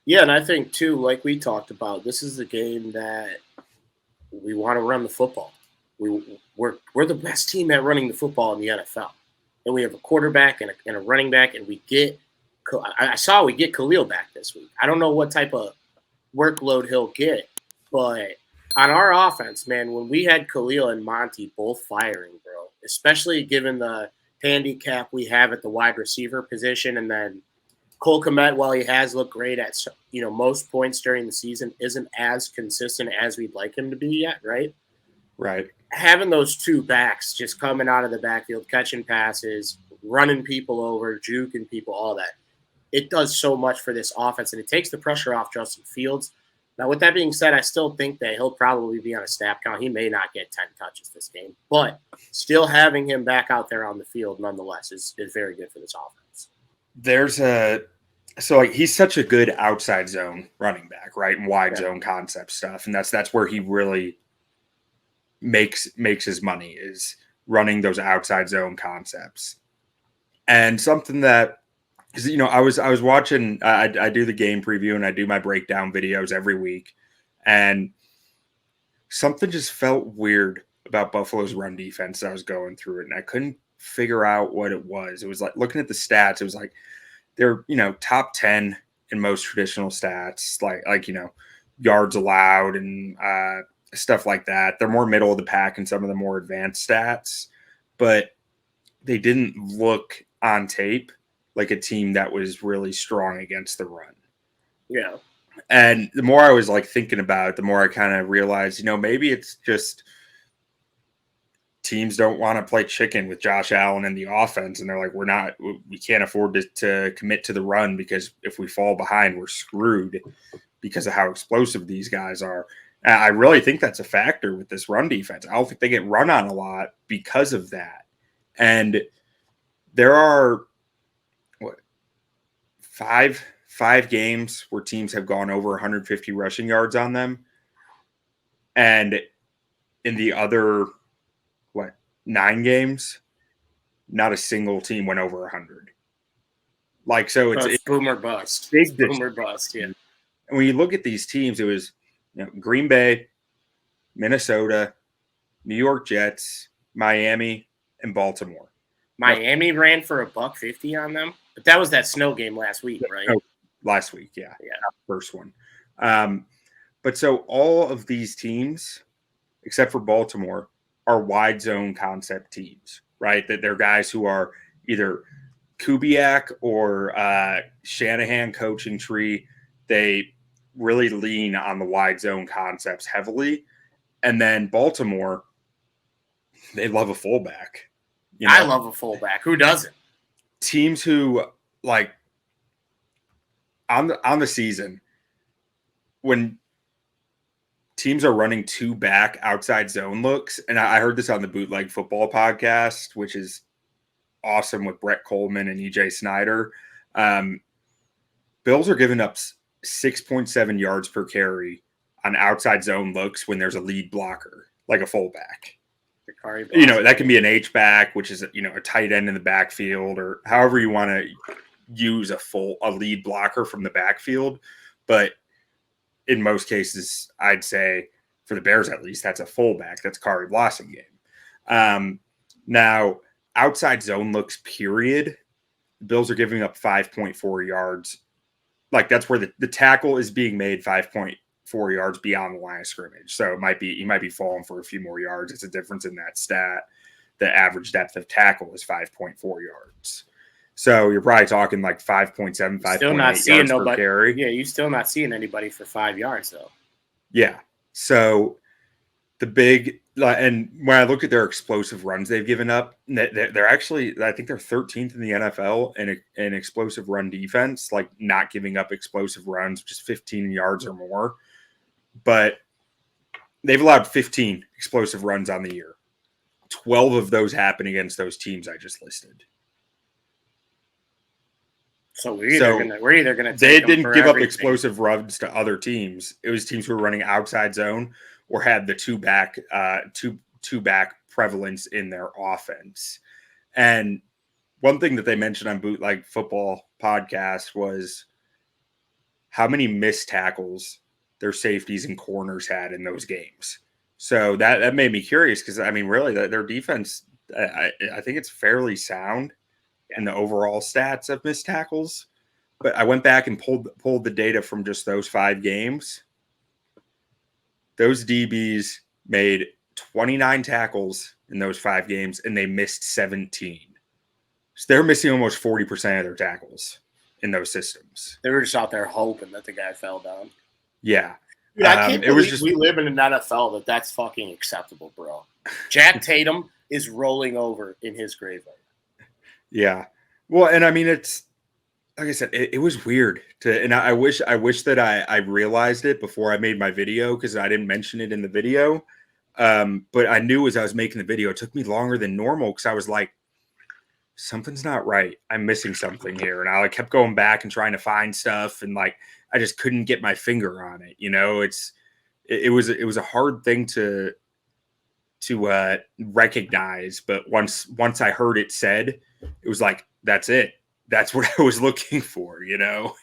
Yeah, and I think too, like we talked about, this is a game that we want to run the football. We're the best team at running the football in the NFL, and we have a quarterback and a running back, and we get. I saw we get Khalil back this week. I don't know what type of workload he'll get, but on our offense, man, when we had Khalil and Monty both firing, bro, especially given the handicap we have at the wide receiver position, and then Cole Kmet, while he has looked great at most points during the season, isn't as consistent as we'd like him to be yet, right? Right. Having those two backs just coming out of the backfield, catching passes, running people over, juking people, all that, it does so much for this offense, and it takes the pressure off Justin Fields. Now, with that being said, I still think that he'll probably be on a snap count. He may not get 10 touches this game, but still having him back out there on the field nonetheless is very good for this offense. He's such a good outside zone running back, right? And wide zone concept stuff. And that's where he really makes his money, is running those outside zone concepts. And something that, because I was watching, I do the game preview and I do my breakdown videos every week, and something just felt weird about Buffalo's run defense. I was going through it and I couldn't figure out what it was. It was like looking at the stats. It was like they're top 10 in most traditional stats, like yards allowed and stuff like that. They're more middle of the pack in some of the more advanced stats, but they didn't look on tape like a team that was really strong against the run. Yeah. And the more I was thinking about it, the more I kind of realized, maybe it's just teams don't want to play chicken with Josh Allen in the offense. And they're like, we can't afford to commit to the run, because if we fall behind, we're screwed because of how explosive these guys are. And I really think that's a factor with this run defense. I don't think they get run on a lot because of that. And there are five games where teams have gone over 150 rushing yards on them. And in the other, 9 games, not a single team went over 100. So it's boomer bust. Big boomer bust, yeah. And when you look at these teams, it was Green Bay, Minnesota, New York Jets, Miami, and Baltimore. Miami ran for $150 on them, but that was that snow game last week, right? Oh, last week, yeah. Yeah. First one. But so all of these teams, except for Baltimore, are wide zone concept teams, right? That they're guys who are either Kubiak or Shanahan coaching tree. They really lean on the wide zone concepts heavily. And then Baltimore, they love a fullback. I love a fullback. Who doesn't? Teams who, on the season, when teams are running 2 back outside zone looks, and I heard this on the Bootleg Football podcast, which is awesome, with Brett Coleman and EJ Snyder. Bills are giving up 6.7 yards per carry on outside zone looks when there's a lead blocker, like a fullback. That can be an H-back, which is a tight end in the backfield, or however you want to use a lead blocker from the backfield. But in most cases, I'd say for the Bears at least, that's a fullback. That's Kari Blossingame. Now, outside zone looks, period, the Bills are giving up 5.4 yards. That's where the tackle is being made 5.4 yards beyond the line of scrimmage. So he might be falling for a few more yards. It's a difference in that stat. The average depth of tackle is 5.4 yards. So you're probably talking 5.7, 5.8 yards per carry. Yeah, you're still not seeing anybody for 5 yards, though. Yeah. So the big – and when I look at their explosive runs they've given up, they're actually – I think they're 13th in the NFL in explosive run defense, not giving up explosive runs, which is 15 yards or more. But they've allowed 15 explosive runs on the year. 12 of those happen against those teams I just listed. So we're either gonna. They didn't give up explosive runs to other teams. It was teams who were running outside zone or had the two back prevalence in their offense. And one thing that they mentioned on Bootleg Football podcast was how many missed tackles their safeties and corners had in those games. So that made me curious because, I mean, really, their defense, I think it's fairly sound in the overall stats of missed tackles. But I went back and pulled the data from just those 5 games. Those DBs made 29 tackles in those 5 games, and they missed 17. So they're missing almost 40% of their tackles in those systems. They were just out there hoping that the guy fell down. Yeah. Dude, I can't believe we live in an NFL that's fucking acceptable, bro. Jack Tatum is rolling over in his grave right now. Yeah. Well, and I mean, it's like I said, it was weird and I wish that I realized it before I made my video because I didn't mention it in the video. But I knew as I was making the video, it took me longer than normal because I was like, something's not right. I'm missing something here. And I kept going back and trying to find stuff. And like, I just couldn't get my finger on it. You know, it was a hard thing to recognize. But once I heard it said, it was like, that's it. That's what I was looking for, you know?